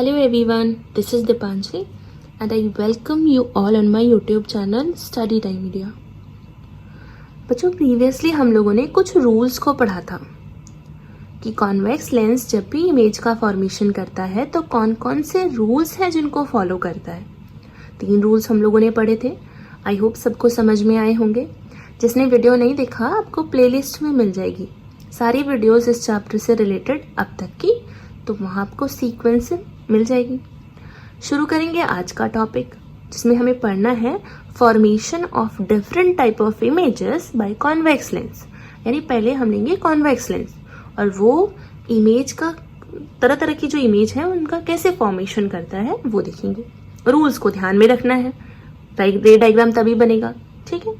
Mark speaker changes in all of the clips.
Speaker 1: Hello everyone, this is Dipanjali and I welcome you all on my YouTube channel Study Time Media। बच्चों previously हम लोगों ने कुछ rules को पढ़ा था कि कॉन्वेक्स लेंस जब भी इमेज का फॉर्मेशन करता है तो कौन कौन से रूल्स हैं जिनको फॉलो करता है। 3 रूल्स हम लोगों ने पढ़े थे। आई होप सबको समझ में आए होंगे। जिसने वीडियो नहीं देखा आपको प्लेलिस्ट में मिल जाएगी सारी वीडियोस इस चैप्टर से रिलेटेड अब तक की, तो वहाँ आपको सीक्वेंस मिल जाएगी। शुरू करेंगे आज का टॉपिक जिसमें हमें पढ़ना है formation of different type of images by convex lens. यानी पहले हम लेंगे कॉन्वेक्स लेंस और वो इमेज का तरह तरह की जो इमेज है उनका कैसे फॉर्मेशन करता है वो देखेंगे। रूल्स को ध्यान में रखना है, रे डायग्राम तभी बनेगा। ठीक है,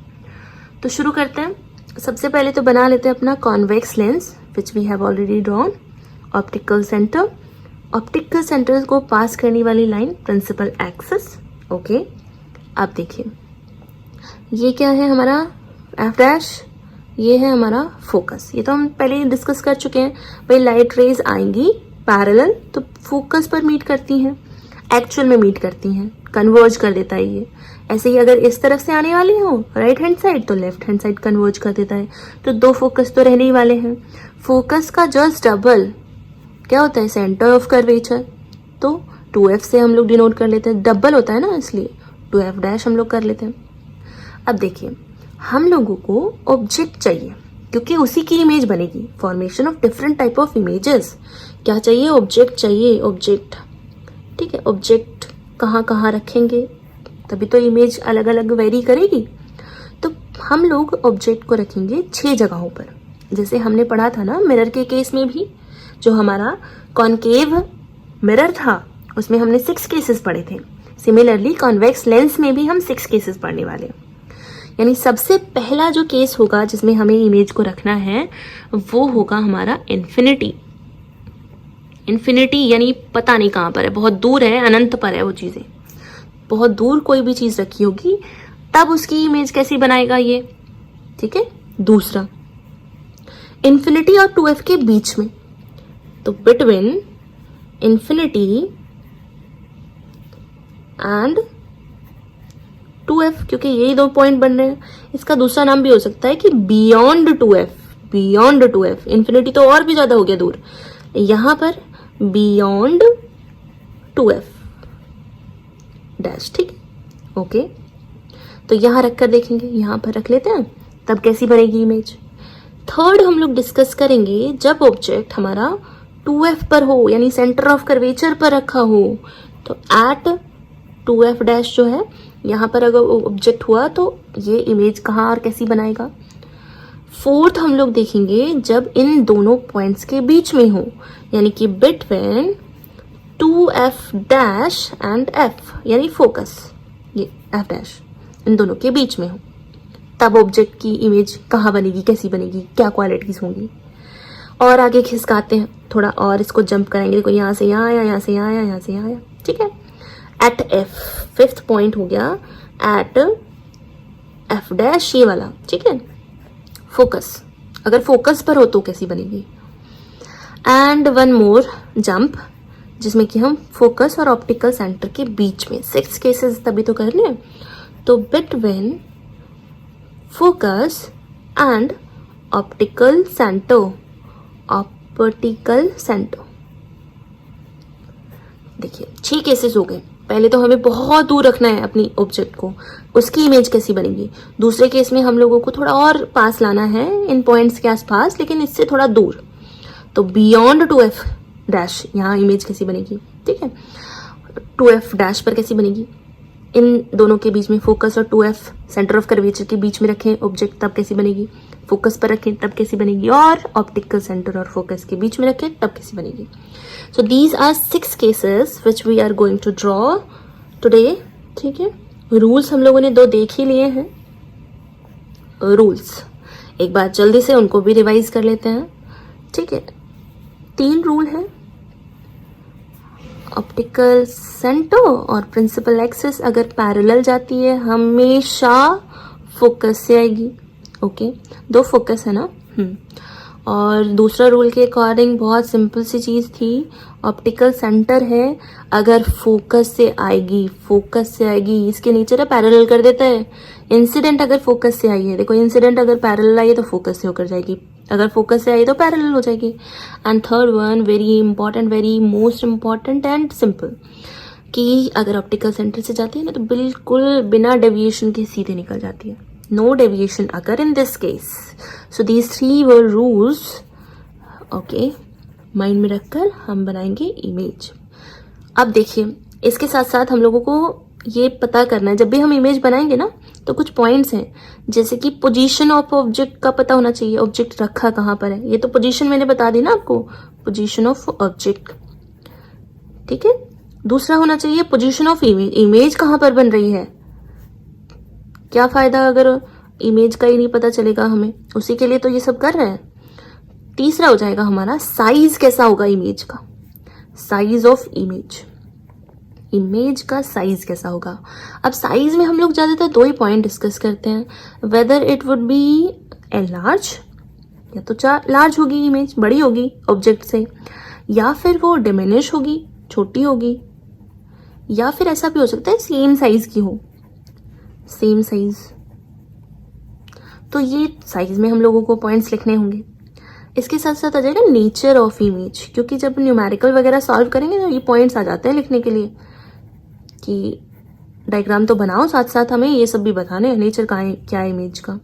Speaker 1: तो शुरू करते हैं। सबसे पहले तो बना लेते हैं अपना convex lens which we have already drawn. Optical centre, optical centre को पास करने वाली लाइन प्रिंसिपल एक्सिस। ओके, अब देखिए ये क्या है हमारा एफ डैश, ये है हमारा फोकस। ये तो हम पहले ही डिस्कस कर चुके हैं। भाई लाइट रेज आएंगी पैरेलल तो फोकस पर मीट करती हैं, एक्चुअल में मीट करती हैं, कन्वर्ज कर देता है ये। ऐसे ही अगर इस तरफ से आने वाली हो राइट हैंड साइड तो लेफ्ट हैंड साइड कन्वर्ज कर देता है। तो 2 फोकस तो रहने ही वाले हैं। फोकस का जस्ट डबल क्या होता है, सेंटर ऑफ कर्वेचर। तो 2f से हम लोग डिनोट कर लेते हैं, डबल होता है ना इसलिए 2f डैश हम लोग कर लेते हैं। अब देखिए हम लोगों को ऑब्जेक्ट चाहिए क्योंकि उसी की इमेज बनेगी। Formation of different type of images क्या चाहिए, ऑब्जेक्ट चाहिए। ऑब्जेक्ट, ठीक है, ऑब्जेक्ट कहाँ कहाँ रखेंगे तभी तो इमेज अलग अलग वेरी करेगी। तो हम लोग ऑब्जेक्ट को रखेंगे 6 जगहों पर। जैसे हमने पढ़ा था ना मिरर के केस में भी, जो हमारा कॉनकेव मिरर था उसमें हमने 6 केसेस पढ़े थे। सिमिलरली कॉन्वेक्स लेंस में भी हम 6 केसेस पढ़ने वाले हैं। यानी सबसे पहला जो केस होगा जिसमें हमें इमेज को रखना है वो होगा हमारा इन्फिनिटी। इन्फिनिटी यानी पता नहीं कहाँ पर है, बहुत दूर है, अनंत पर है वो चीज़ें। बहुत दूर कोई भी चीज़ रखी होगी तब उसकी इमेज कैसी बनाएगा ये। ठीक है, दूसरा इन्फिनिटी और 2f के बीच में, तो बिटवीन इन्फिनिटी एंड 2f, क्योंकि यही 2 पॉइंट बन रहे हैं। इसका दूसरा नाम भी हो सकता है कि beyond 2f। Beyond 2f, infinity तो और भी ज्यादा हो गया दूर, यहां पर बियॉन्ड 2f डैश। ठीक है, ओके, तो यहां रखकर देखेंगे, यहां पर रख लेते हैं तब कैसी बनेगी इमेज। थर्ड हम लोग डिस्कस करेंगे जब ऑब्जेक्ट हमारा 2f पर हो यानी सेंटर ऑफ कर्वेचर पर रखा हो, तो एट 2f डैश जो है यहाँ पर अगर ऑब्जेक्ट हुआ तो ये इमेज कहाँ और कैसी बनाएगा। फोर्थ हम लोग देखेंगे जब इन दोनों पॉइंट्स के बीच में हो, यानी कि between 2f dash and f, यानी फोकस ये f डैश इन दोनों के बीच में हो, तब ऑब्जेक्ट की इमेज कहाँ बनेगी, कैसी बनेगी, क्या क्वालिटीज होंगी। और आगे खिसकाते हैं थोड़ा और इसको जंप करेंगे। देखो यहाँ से यहाँ आया, यहाँ से यहाँ आया, यहाँ से यहाँ आया। ठीक है, एट f, 5th पॉइंट हो गया एट f डैश ये वाला। ठीक है, फोकस, अगर फोकस पर हो तो कैसी बनेगी। एंड 1 मोर जंप जिसमें कि हम फोकस और ऑप्टिकल सेंटर के बीच में 6 केसेस तभी तो कर रहे। तो between focus and optical centre, optical centre. देखिए 6 केसेस हो गए। पहले तो हमें बहुत दूर रखना है अपनी ऑब्जेक्ट को, उसकी इमेज कैसी बनेगी। दूसरे केस में हम लोगों को थोड़ा और पास लाना है इन पॉइंट्स के आसपास, लेकिन इससे थोड़ा दूर, तो बियॉन्ड 2f डैश यहाँ इमेज कैसी बनेगी। ठीक है, 2f डैश पर कैसी बनेगी, इन दोनों के बीच में फोकस और 2f सेंटर ऑफ कर्वेचर के बीच में रखें ऑब्जेक्ट तब कैसी बनेगी, फोकस पर रखें तब कैसी बनेगी, और ऑप्टिकल सेंटर और फोकस के बीच में रखें तब कैसी बनेगी। So these are 6 cases which we are going to draw today. ठीक है, रूल्स हम लोगों ने 2 देख ही लिए हैं। रूल्स एक बार जल्दी से उनको भी रिवाइज कर लेते हैं। ठीक है, 3 रूल है, ऑप्टिकल सेंटर और प्रिंसिपल एक्सिस अगर पैरेलल जाती है हमेशा फोकस से आएगी। ओके, 2 फोकस है ना। और दूसरा रूल के अकॉर्डिंग बहुत सिंपल सी चीज़ थी, ऑप्टिकल सेंटर है, अगर फोकस से आएगी, इसके नीचे ना पैरेलल कर देता है। इंसिडेंट अगर फोकस से आई है, देखो इंसिडेंट अगर पैरेलल आई है तो फोकस से होकर जाएगी, अगर फोकस से आई तो पैरेलल हो जाएगी। And third one very important, very most important and simple, कि अगर ऑप्टिकल सेंटर से जाती है ना तो बिल्कुल बिना डेविएशन के सीधे निकल जाती है, नो डेविएशन अगर in this case. So these 3 were rules, okay, mind में रखकर हम बनाएंगे इमेज। अब देखिए, इसके साथ साथ हम लोगों को ये पता करना है, जब भी हम इमेज बनाएंगे ना तो कुछ पॉइंट्स हैं, जैसे कि पोजीशन ऑफ ऑब्जेक्ट का पता होना चाहिए, ऑब्जेक्ट रखा कहाँ पर है। ये तो पोजीशन मैंने बता दी ना आपको, पोजीशन ऑफ ऑब्जेक्ट, ठीक है। दूसरा होना चाहिए पोजीशन ऑफ इमेज, इमेज कहाँ पर बन रही है। क्या फायदा अगर इमेज का ही नहीं पता चलेगा हमें, उसी के लिए तो ये सब कर रहे हैं। तीसरा हो जाएगा हमारा साइज कैसा होगा इमेज का, साइज ऑफ इमेज, इमेज का साइज कैसा होगा। अब साइज में हम लोग ज्यादातर 2 ही पॉइंट डिस्कस करते हैं, whether it would be a large, या तो लार्ज होगी इमेज, बड़ी होगी ऑब्जेक्ट से, या फिर वो डिमिनिश होगी, छोटी होगी, या फिर ऐसा भी हो सकता है सेम साइज की हो, सेम साइज। तो ये साइज में हम लोगों को पॉइंट्स लिखने होंगे। इसके साथ साथ आ जाएगा नेचर ऑफ इमेज, क्योंकि जब न्यूमेरिकल वगैरह सॉल्व करेंगे ना ये पॉइंट्स आ जाते हैं लिखने के लिए, कि डायग्राम तो बनाओ, साथ साथ हमें ये सब भी बताने हैं नेचर का है क्या है इमेज का।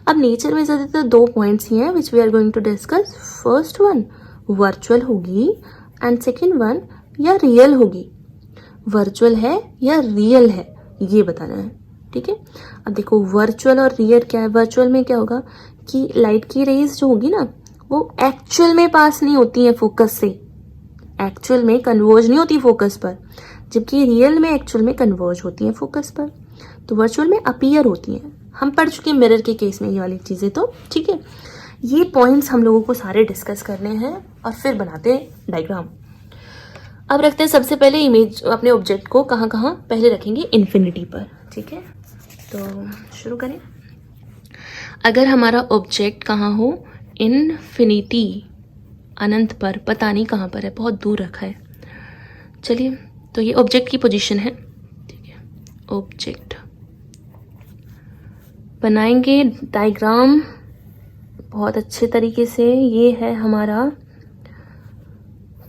Speaker 1: अब नेचर में ज्यादातर 2 पॉइंट्स ही हैं which we are going to discuss. First one virtual होगी एंड सेकेंड वन या रियल होगी। वर्चुअल है या रियल है ये बताना है, ठीक है। अब देखो वर्चुअल और रियल क्या है। वर्चुअल में क्या होगा कि लाइट की रेज जो होगी ना वो एक्चुअल में पास नहीं होती है फोकस से, एक्चुअल में कन्वर्ज नहीं होती फोकस पर, जबकि रियल में एक्चुअल में कन्वर्ज होती है फोकस पर। तो वर्चुअल में अपीयर होती हैं, हम पढ़ चुके हैं मिरर के केस में ये वाली चीजें, तो ठीक है। ये पॉइंट्स हम लोगों को सारे डिस्कस करने हैं और फिर बनाते हैं डायग्राम। अब रखते हैं सबसे पहले इमेज, अपने ऑब्जेक्ट को कहाँ कहाँ पहले रखेंगे, इन्फिनिटी पर, ठीक है। तो शुरू करें। अगर हमारा ऑब्जेक्ट कहाँ हो, इन्फिनिटी, अनंत पर, पता नहीं कहाँ पर है, बहुत दूर रखा है। चलिए, तो ये ऑब्जेक्ट की पोजीशन है, ठीक है। ऑब्जेक्ट बनाएंगे डायग्राम बहुत अच्छे तरीके से। ये है हमारा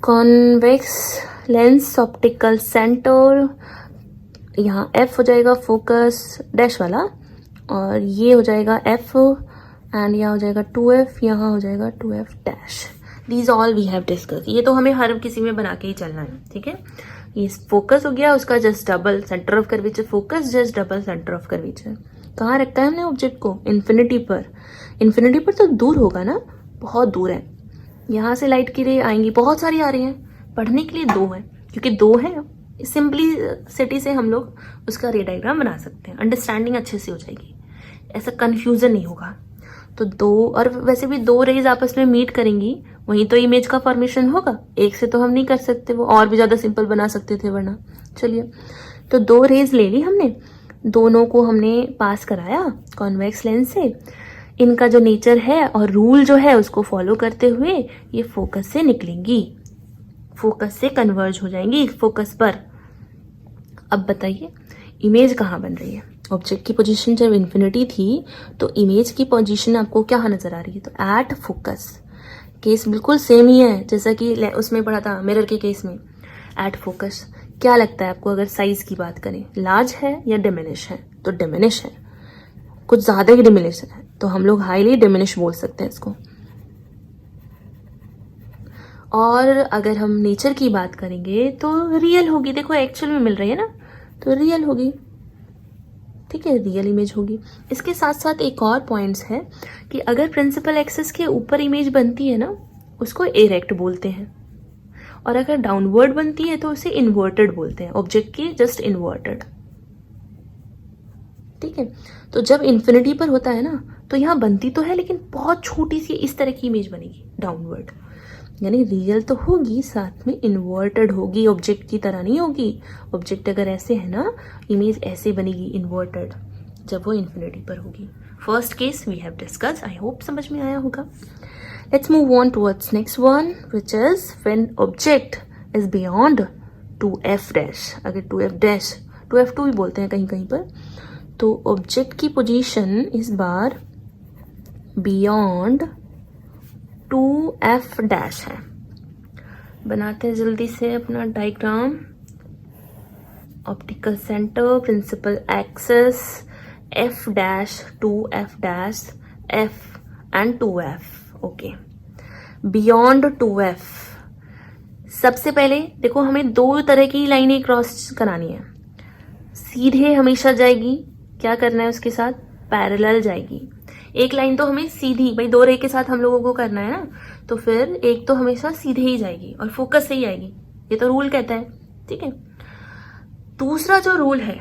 Speaker 1: कॉन्वेक्स लेंस ऑप्टिकल सेंटर, यहाँ F हो जाएगा फोकस डैश वाला, और ये हो जाएगा F एंड यहाँ हो जाएगा 2F, यहाँ हो जाएगा 2F dash. These all we have discuss. ये तो हमें हर किसी में बना के ही चलना है, ठीक है। ये फोकस हो गया, उसका just double centre of curvature, focus just double centre of curvature. कहाँ रखता है हमने ऑब्जेक्ट को, इन्फिनिटी पर। इन्फिनिटी पर तो दूर होगा ना, बहुत दूर है। यहाँ से लाइट की रे आएंगी, बहुत सारी आ रही हैं, पढ़ने के लिए 2 है, क्योंकि 2 है सिंपलिसिटी से हम लोग उसका रे डायग्राम बना सकते हैं, अंडरस्टैंडिंग अच्छे से हो जाएगी, ऐसा कंफ्यूजन नहीं होगा। तो 2, और वैसे भी 2 रेज आपस में मीट करेंगी, वहीं तो इमेज का फॉर्मेशन होगा। एक से तो हम नहीं कर सकते, वो और भी ज्यादा सिंपल बना सकते थे वरना। चलिए, तो 2 रेज ले ली हमने, दोनों को हमने पास कराया कॉन्वेक्स लेंस से। इनका जो नेचर है और रूल जो है उसको फॉलो करते हुए ये फोकस से निकलेंगी, फोकस से कन्वर्ज हो जाएंगी फोकस पर। अब बताइए इमेज कहाँ बन रही है। ऑब्जेक्ट की पोजीशन जब इन्फिनिटी थी तो इमेज की पोजीशन आपको क्या नजर आ रही है, तो एट फोकस। केस बिल्कुल सेम ही है जैसा कि उसमें पढ़ा था मिरर के केस में, एट फोकस। क्या लगता है आपको अगर साइज की बात करें, लार्ज है या डिमिनिश है, तो डिमिनिश है, कुछ ज्यादा ही डिमिनिश है, तो हम लोग हाईली डिमिनिश बोल सकते हैं इसको। और अगर हम नेचर की बात करेंगे तो रियल होगी, देखो एक्चुअल में मिल रही है ना, तो रियल होगी, ठीक है, रियल इमेज होगी। इसके साथ साथ एक और पॉइंट्स है कि अगर प्रिंसिपल एक्सिस के ऊपर इमेज बनती है ना उसको इरेक्ट बोलते हैं, और अगर डाउनवर्ड बनती है तो उसे इन्वर्टेड बोलते हैं, ऑब्जेक्ट की जस्ट इन्वर्टेड, ठीक है। तो जब इन्फिनिटी पर होता है ना तो यहाँ बनती तो है लेकिन बहुत छोटी सी इस तरह की इमेज बनेगी डाउनवर्ड, यानी रियल तो होगी साथ में इन्वर्टेड होगी, ऑब्जेक्ट की तरह नहीं होगी। ऑब्जेक्ट अगर ऐसे है ना, इमेज ऐसे बनेगी इन्वर्टेड जब वो इन्फिनिटी पर होगी। First case we have discuss, I hope समझ में आया होगा। Let's move on towards next one, which is when object is beyond 2f dash. अगर 2f dash 2f2 भी बोलते हैं कहीं कहीं पर, तो ऑब्जेक्ट की पोजीशन इस बार बियॉन्ड 2f डैश है. बनाते हैं जल्दी से अपना diagram. Optical centre, principal axis, f dash 2f dash, f and 2f. Okay, beyond 2f. सबसे पहले देखो, हमें दो तरह की लाइनें क्रॉस करानी है. सीधे हमेशा जाएगी, क्या करना है उसके साथ, पैरेलल जाएगी. एक लाइन तो हमें सीधी, भाई दो रे के साथ हम लोगों को करना है ना, तो फिर एक तो हमेशा सीधे ही जाएगी और फोकस से ही आएगी. ये तो रूल कहता है, ठीक है. दूसरा जो रूल है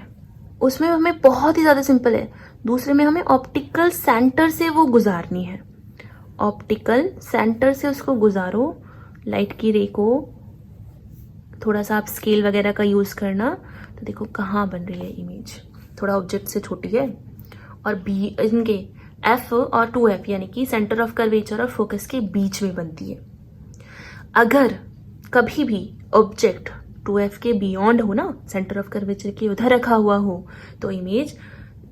Speaker 1: उसमें हमें बहुत ही ज्यादा सिंपल है. दूसरे में हमें ऑप्टिकल सेंटर से वो गुजारनी है. ऑप्टिकल सेंटर से उसको गुजारो, लाइट की रे को. थोड़ा सा आप स्केल वगैरह का यूज करना. तो देखो कहाँ बन रही है इमेज, थोड़ा ऑब्जेक्ट से छोटी है, और बी इनके एफ और 2f यानी कि सेंटर ऑफ कर्वेचर और फोकस के बीच में बनती है. अगर कभी भी ऑब्जेक्ट 2f के बियॉन्ड हो ना, सेंटर ऑफ कर्वेचर के उधर रखा हुआ हो, तो इमेज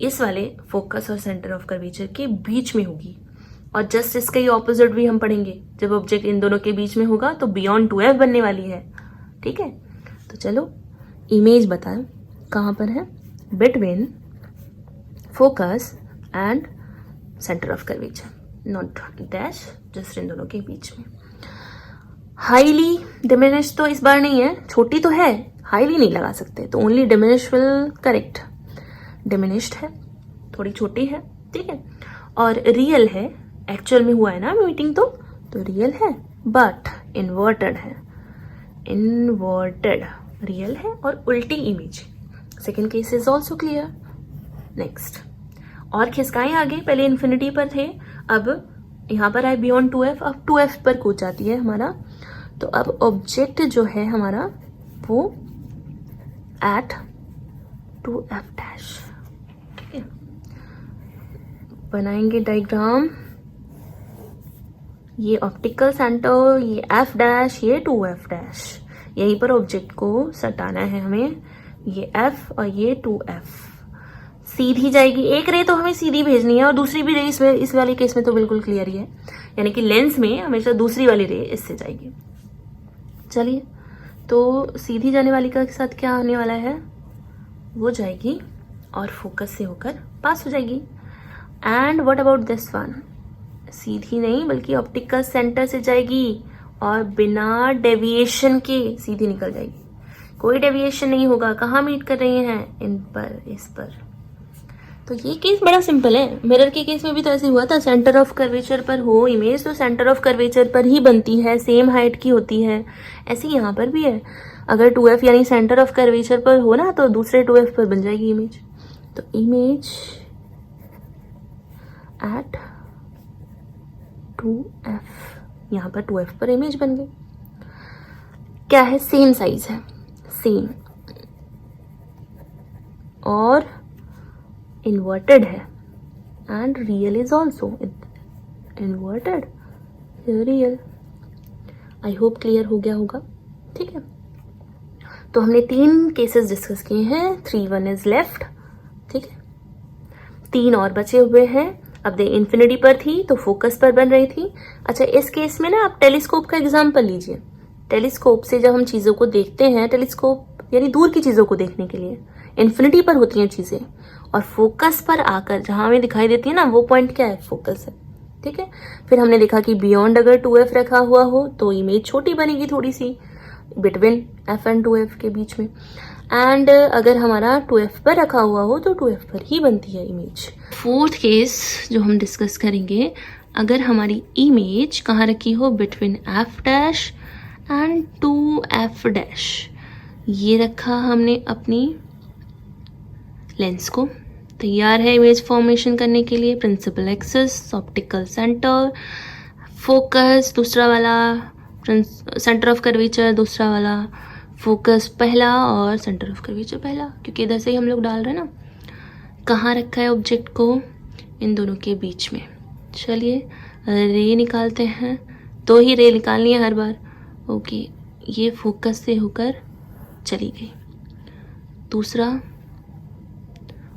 Speaker 1: इस वाले फोकस और सेंटर ऑफ कर्वेचर के बीच में होगी. और जस्ट इसका ही ऑपोजिट भी हम पढ़ेंगे. जब ऑब्जेक्ट इन दोनों के बीच में होगा तो बियॉन्ड 2f बनने वाली है. ठीक है, तो चलो इमेज बताएं कहाँ पर है. Between focus and centre of curvature, not dash, just in दोनों के बीच में. हाईली डिमिनिश तो इस बार नहीं है, छोटी तो है, हाईली नहीं लगा सकते, तो only diminish will correct. Diminished है, थोड़ी छोटी है, ठीक है. और रियल है, एक्चुअल में हुआ है ना मीटिंग, तो रियल है, बट इन्वर्टेड है. इन्वर्टेड रियल है और उल्टी image. Second case is also clear. Next, और खिसकाएं आगे. पहले इन्फिनिटी पर थे, अब यहाँ पर आए बियॉन्ड 2f, अब 2f पर कूद जाती है हमारा. तो अब ऑब्जेक्ट जो है हमारा वो एट 2f डैश. ठीक है, बनाएंगे डायग्राम. ये ऑप्टिकल सेंटर, ये f डैश, ये 2f डैश. यहीं पर ऑब्जेक्ट को सटाना है हमें. ये f और ये 2f. सीधी जाएगी, एक रे तो हमें सीधी भेजनी है और दूसरी भी रे इसमें, इस वाले केस में तो बिल्कुल क्लियर ही है, यानी कि लेंस में हमेशा दूसरी वाली रे इससे जाएगी. चलिए, तो सीधी जाने वाली का साथ क्या आने वाला है, वो जाएगी और फोकस से होकर पास हो जाएगी. And what about this one, सीधी नहीं बल्कि ऑप्टिकल सेंटर से जाएगी और बिना डेविएशन के सीधी निकल जाएगी. कोई डेविएशन नहीं होगा. कहाँ मीट कर रहे हैं, इन पर, इस पर. तो ये केस बड़ा सिंपल है. मिरर के केस में भी तो ऐसे हुआ था, सेंटर ऑफ कर्वेचर पर हो इमेज तो सेंटर ऑफ कर्वेचर पर ही बनती है, सेम हाइट की होती है. ऐसे यहाँ पर भी है, अगर 2f यानी सेंटर ऑफ कर्वेचर पर हो ना, तो दूसरे 2f पर बन जाएगी इमेज. तो इमेज एट 2f, यहाँ पर 2f पर इमेज बन गई. क्या है, सेम साइज है, सेम, और इन्वर्टेड है. And real is also inverted, real. I hope clear हो गया होगा. ठीक है, तो हमने 3 केसेस डिस्कस किए हैं. 3 इज लेफ्ट. ठीक है, 3 और बचे हुए हैं. अब दे इन्फिनिटी पर थी तो फोकस पर बन रही थी. अच्छा, इस केस में ना आप टेलीस्कोप का एग्जाम्पल लीजिए. टेलीस्कोप से जब हम चीजों को देखते हैं, टेलीस्कोप यानी दूर की चीजों को देखने के लिए, इन्फिनिटी पर होती हैं चीजें, और फोकस पर आकर जहां हमें दिखाई देती है ना, वो पॉइंट क्या है, फोकस है. ठीक है, फिर हमने देखा कि बियॉन्ड अगर 2f रखा हुआ हो तो इमेज छोटी बनेगी थोड़ी सी, बिटवीन f एंड 2f के बीच में. एंड अगर हमारा 2f पर रखा हुआ हो तो 2f पर ही बनती है इमेज. फोर्थ केस जो हम डिस्कस करेंगे, अगर हमारी इमेज कहाँ रखी हो, between f dash and 2f dash. ये रखा हमने अपनी लेंस को. तैयार है इमेज फॉर्मेशन करने के लिए. Principal axis, optical centre, focus दूसरा वाला, सेंटर ऑफ कर्वेचर दूसरा वाला, फोकस पहला और सेंटर ऑफ कर्वेचर पहला, क्योंकि इधर से ही हम लोग डाल रहे हैं ना. कहाँ रखा है ऑब्जेक्ट को, इन दोनों के बीच में. चलिए रे निकालते हैं, 2 ही रे निकालनी है हर बार। ओके, ये फोकस से होकर चली गई। दूसरा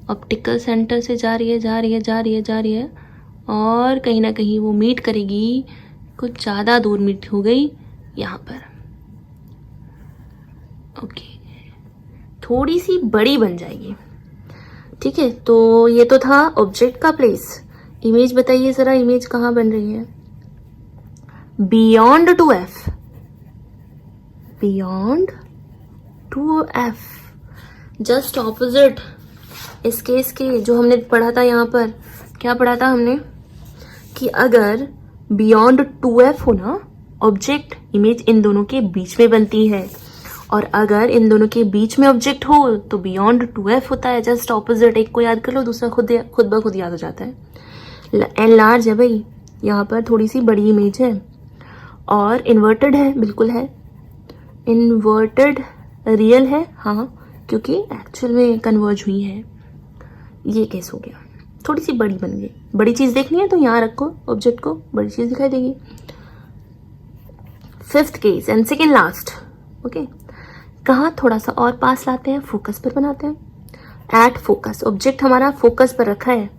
Speaker 1: ऑप्टिकल सेंटर से जा रही है और कहीं ना कहीं वो मीट करेगी, कुछ ज़्यादा दूर मीट हो गई यहाँ पर। ओके, थोड़ी सी बड़ी बन जाएगी। ठीक है, तो ये तो था ऑब्जेक्ट का प्लेस। इमेज बताइए ज़रा, इमेज कहाँ बन रही है? Beyond two F, beyond two F, just opposite इस केस के जो हमने पढ़ा था। यहाँ पर क्या पढ़ा था हमने कि अगर बियॉन्ड 2f हो ना ऑब्जेक्ट, इमेज इन दोनों के बीच में बनती है, और अगर इन दोनों के बीच में ऑब्जेक्ट हो तो बियॉन्ड 2f होता है, जस्ट ऑपोजिट। एक को याद कर लो, दूसरा खुद ब खुद याद हो जाता है। एन लार्ज है भाई, यहाँ पर थोड़ी सी बड़ी इमेज है और इन्वर्टेड है, बिल्कुल है इन्वर्टेड, रियल है हाँ, क्योंकि एक्चुअल में कन्वर्ज हुई है। ये केस हो गया, थोड़ी सी बड़ी बन गई। बड़ी चीज़ देखनी है तो यहाँ रखो ऑब्जेक्ट को, बड़ी चीज़ दिखाई देगी। 5th case and second last. Okay, कहाँ थोड़ा सा और पास लाते हैं, फोकस पर बनाते हैं। एट फोकस, ऑब्जेक्ट हमारा फोकस पर रखा है,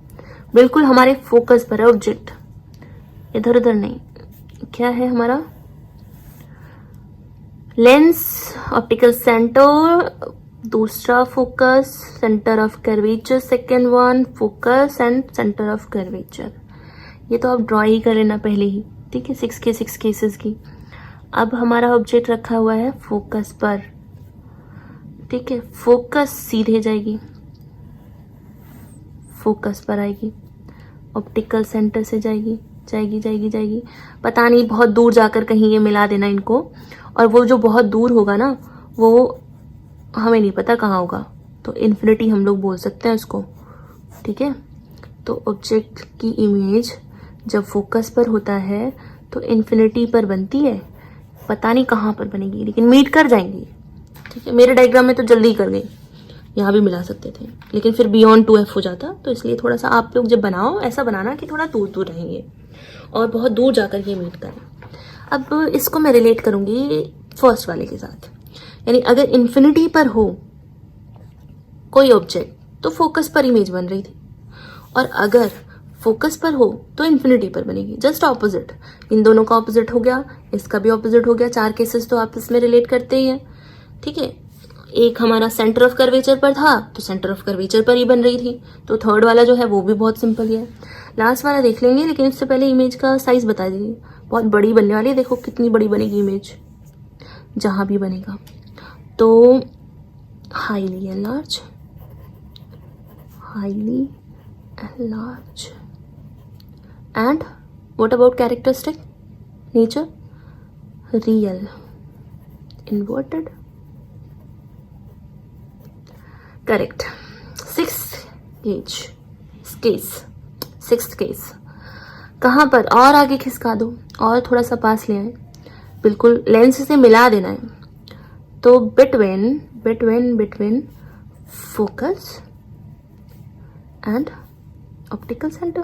Speaker 1: बिल्कुल हमारे फोकस पर है ऑब्जेक्ट, इधर उधर नहीं। क्या है हमारा? लेंस, ऑप्टिकल सेंटर, दूसरा focus, centre of curvature second one, focus and centre of curvature. ये तो आप ड्रॉ ही कर लेना पहले ही, ठीक है, 6 केसेस की। अब हमारा ऑब्जेक्ट रखा हुआ है फोकस पर, ठीक है, फोकस सीधे जाएगी, फोकस पर आएगी, ऑप्टिकल सेंटर से जाएगी, पता नहीं बहुत दूर जाकर कहीं ये मिला देना इनको, और वो जो बहुत दूर होगा ना वो हमें नहीं पता कहाँ होगा, तो इन्फिनिटी हम लोग बोल सकते हैं उसको। ठीक है, तो ऑब्जेक्ट की इमेज जब फोकस पर होता है तो इन्फिनिटी पर बनती है, पता नहीं कहाँ पर बनेगी लेकिन मीट कर जाएंगी। ठीक है, मेरे डायग्राम में तो जल्दी कर गई, यहाँ भी मिला सकते थे लेकिन फिर बियॉन्ड 2f हो जाता, तो इसलिए थोड़ा सा आप लोग जब बनाओ ऐसा बनाना कि थोड़ा दूर दूर रहेंगे और बहुत दूर जाकर ये मीट करें। अब इसको मैं रिलेट करूँगी फर्स्ट वाले के साथ, यानी अगर इन्फिनिटी पर हो कोई ऑब्जेक्ट तो फोकस पर इमेज बन रही थी, और अगर फोकस पर हो तो इन्फिनिटी पर बनेगी, जस्ट ऑपोजिट। इन दोनों का ऑपोजिट हो गया, इसका भी ऑपोजिट हो गया। 4 केसेस तो आप इसमें रिलेट करते ही हैं। ठीक है, एक हमारा सेंटर ऑफ कर्वेचर पर था तो सेंटर ऑफ कर्वेचर पर ही बन रही थी, तो थर्ड वाला जो है वो भी बहुत सिंपल ही है। लास्ट वाला देख लेंगे, लेकिन इससे पहले इमेज का साइज बता दीजिए। बहुत बड़ी बनने वाली है, देखो कितनी बड़ी बनेगी इमेज जहाँ भी बनेगा। तो highly enlarge, highly enlarge and what about characteristic nature, real, inverted, correct. 6th case कहाँ पर? और आगे खिसका दो और थोड़ा सा पास ले आए, बिल्कुल लेंस से मिला देना है। तो between focus and optical centre,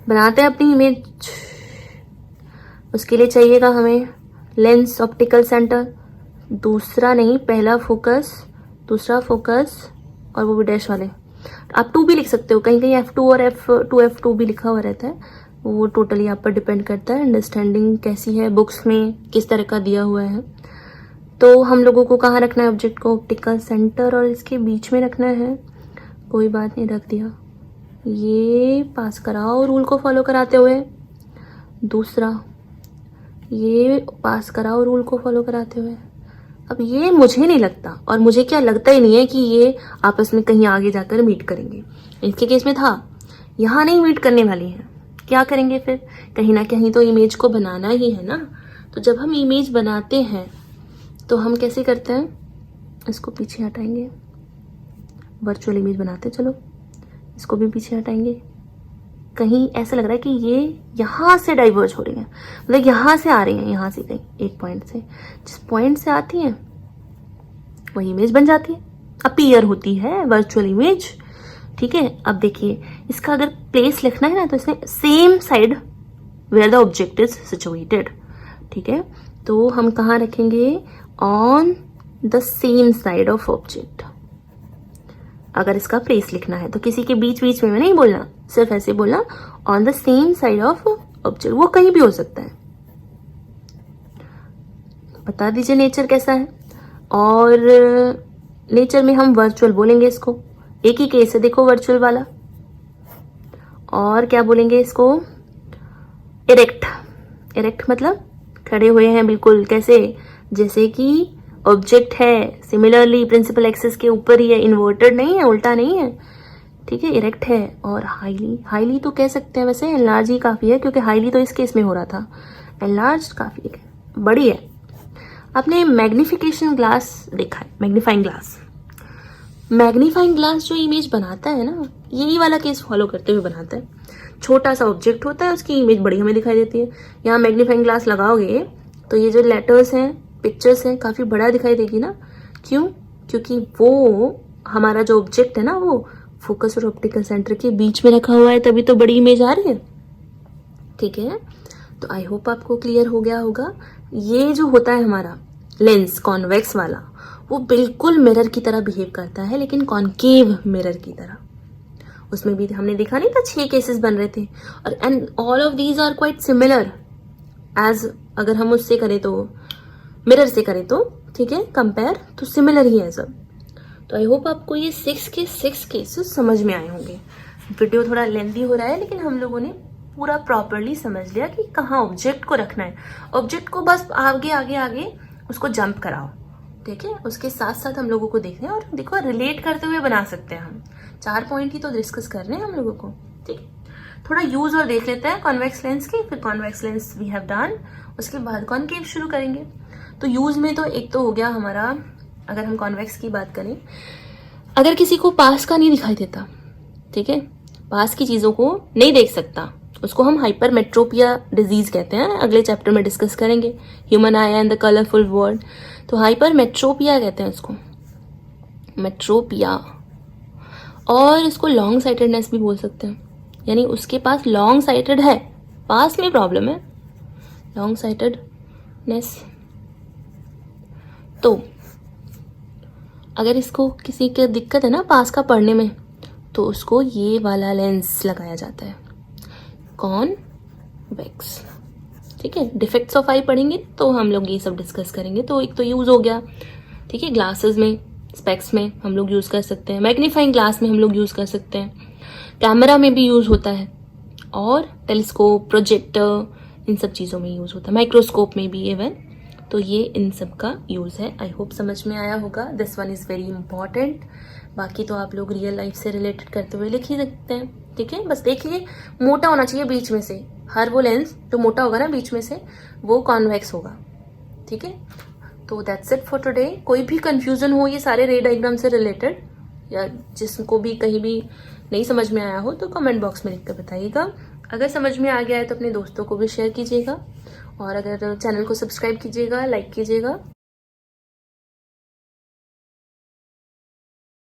Speaker 1: बनाते हैं अपनी इमेज। उसके लिए चाहिएगा हमें लेंस, ऑप्टिकल सेंटर, दूसरा नहीं पहला फोकस, दूसरा फोकस, और वो भी डैश वाले। आप 2 भी लिख सकते हो, कहीं F2 और F2 भी लिखा हुआ रहता है, वो टोटली आप पर डिपेंड करता है अंडरस्टैंडिंग कैसी है, बुक्स में किस तरह का दिया हुआ है। तो हम लोगों को कहाँ रखना है ऑब्जेक्ट को? ऑप्टिकल सेंटर और इसके बीच में रखना है। कोई बात नहीं, रख दिया। ये पास कराओ रूल को फॉलो कराते हुए, दूसरा ये पास कराओ रूल को फॉलो कराते हुए। अब ये मुझे नहीं लगता, और मुझे क्या लगता ही नहीं है कि ये आपस में कहीं आगे जाकर मीट करेंगे। इसके केस में था, यहाँ नहीं मीट करने वाली है। क्या करेंगे फिर? कहीं ना कहीं तो इमेज को बनाना ही है ना। तो जब हम इमेज बनाते हैं तो हम कैसे करते हैं? इसको पीछे हटाएंगे, वर्चुअल इमेज बनाते, चलो इसको भी पीछे हटाएंगे। कहीं ऐसा लग रहा है कि ये यहाँ से डाइवर्ज हो रही है, मतलब यहाँ से आ रही है, यहाँ से कहीं एक पॉइंट से, जिस पॉइंट से आती है वही इमेज बन जाती है। अपीयर होती है वर्चुअल इमेज। ठीक है, अब देखिए इसका अगर प्लेस लिखना है ना तो इसमें same side where the object is situated. ठीक है, तो हम कहाँ रखेंगे, on the same side of object. अगर इसका प्लेस लिखना है तो किसी के बीच बीच में नहीं बोलना, सिर्फ ऐसे बोलना on the same side of object. वो कहीं भी हो सकता है। बता दीजिए नेचर कैसा है। और नेचर में हम वर्चुअल बोलेंगे इसको, एक ही केस है देखो वर्चुअल वाला। और क्या बोलेंगे इसको, इरेक्ट। इरेक्ट मतलब खड़े हुए हैं बिल्कुल, कैसे, जैसे कि ऑब्जेक्ट है सिमिलरली प्रिंसिपल एक्सिस के ऊपर ही है, इन्वर्टेड नहीं है, उल्टा नहीं है। ठीक है, इरेक्ट है। और हाईली, हाईली तो कह सकते हैं, वैसे एनलार्ज ही काफी है क्योंकि हाईली तो इस केस में हो रहा था, एनलार्ज काफी है, बड़ी है। आपने मैग्निफिकेशन ग्लास देखा है, मैग्नीफाइंग ग्लास। मैग्नीफाइंग ग्लास जो इमेज बनाता है ना, यही वाला केस फॉलो करते हुए बनाता है। छोटा सा ऑब्जेक्ट होता है, उसकी इमेज बड़ी हमें दिखाई देती है। यहाँ मैग्नीफाइंग ग्लास लगाओगे तो ये जो लेटर्स हैं, पिक्चर्स हैं, काफी बड़ा दिखाई देगी ना। क्यों? क्योंकि वो हमारा जो ऑब्जेक्ट है ना, वो फोकस और ऑप्टिकल सेंटर के बीच में रखा हुआ है, तभी तो बड़ी इमेज आ रही है। ठीक है, तो आई होप आपको क्लियर हो गया होगा। ये जो होता है हमारा लेंस कॉन्वेक्स वाला, वो बिल्कुल मिरर की तरह बिहेव करता है, लेकिन कॉन्केव मिरर की तरह। उसमें भी हमने देखा नहीं था 6 केसेस बन रहे थे, और and all of these are quite similar as, अगर हम उससे करें तो मिरर से करें तो, ठीक है, कंपेयर तो सिमिलर ही है सब। तो आई होप आपको ये 6 केसेस समझ में आए होंगे। वीडियो थोड़ा लेंथी हो रहा है, लेकिन हम लोगों ने पूरा प्रॉपरली समझ लिया कि कहाँ ऑब्जेक्ट को रखना है। ऑब्जेक्ट को बस आगे आगे आगे उसको जंप कराओ। ठीक है, उसके साथ साथ हम लोगों को देखना है, और देखो रिलेट करते हुए बना सकते हैं हम। 4 पॉइंट ही तो डिस्कस कर रहे हैं हम लोगों को। ठीक, थोड़ा यूज और देख लेते हैं कॉन्वेक्स लेंस की, फिर convex lens we have done, उसके बाद कॉनकेव शुरू करेंगे। तो यूज में तो एक तो हो गया हमारा, अगर हम कॉन्वेक्स की बात करें, अगर किसी को पास का नहीं दिखाई देता, ठीक है, पास की चीजों को नहीं देख सकता, उसको हम हाइपरमेट्रोपिया डिजीज कहते हैं, अगले चैप्टर में डिस्कस करेंगे, human I and the colourful world. तो हाइपरमेट्रोपिया कहते हैं इसको, मेट्रोपिया। और इसको लॉन्ग साइटेडनेस भी बोल सकते हैं, यानी उसके पास लॉन्ग साइटेड है, पास में प्रॉब्लम है, लॉन्ग साइटेडनेस। तो अगर इसको किसी की दिक्कत है ना पास का पढ़ने में, तो उसको ये वाला लेंस लगाया जाता है, कॉन्वेक्स। ठीक है, डिफेक्ट्स ऑफ आई पढ़ेंगे तो हम लोग ये सब डिस्कस करेंगे। तो एक तो यूज हो गया, ठीक है, ग्लासेस में, स्पेक्स में हम लोग यूज कर सकते हैं, मैग्नीफाइंग ग्लास में हम लोग यूज कर सकते हैं, कैमरा में भी यूज होता है, और टेलीस्कोप, प्रोजेक्टर, इन सब चीजों में यूज होता है, माइक्रोस्कोप में भी इवन। तो ये इन सब का यूज है। आई होप समझ में आया होगा। This one is very important. बाकी तो आप लोग रियल लाइफ से रिलेटेड करते हुए लिख ही सकते हैं। ठीक है, बस देखिए मोटा होना चाहिए बीच में से, हर वो लेंस जो मोटा होगा ना बीच में से वो कॉन्वेक्स होगा। ठीक है, तो दैट्स इट फॉर टुडे। कोई भी कंफ्यूजन हो ये सारे रे डायग्राम से रिलेटेड, या जिसको भी कहीं भी नहीं समझ में आया हो तो कमेंट बॉक्स में लिख कर बताइएगा। अगर समझ में आ गया है तो अपने दोस्तों को भी शेयर कीजिएगा, और अगर चैनल को सब्सक्राइब कीजिएगा, लाइक कीजिएगा।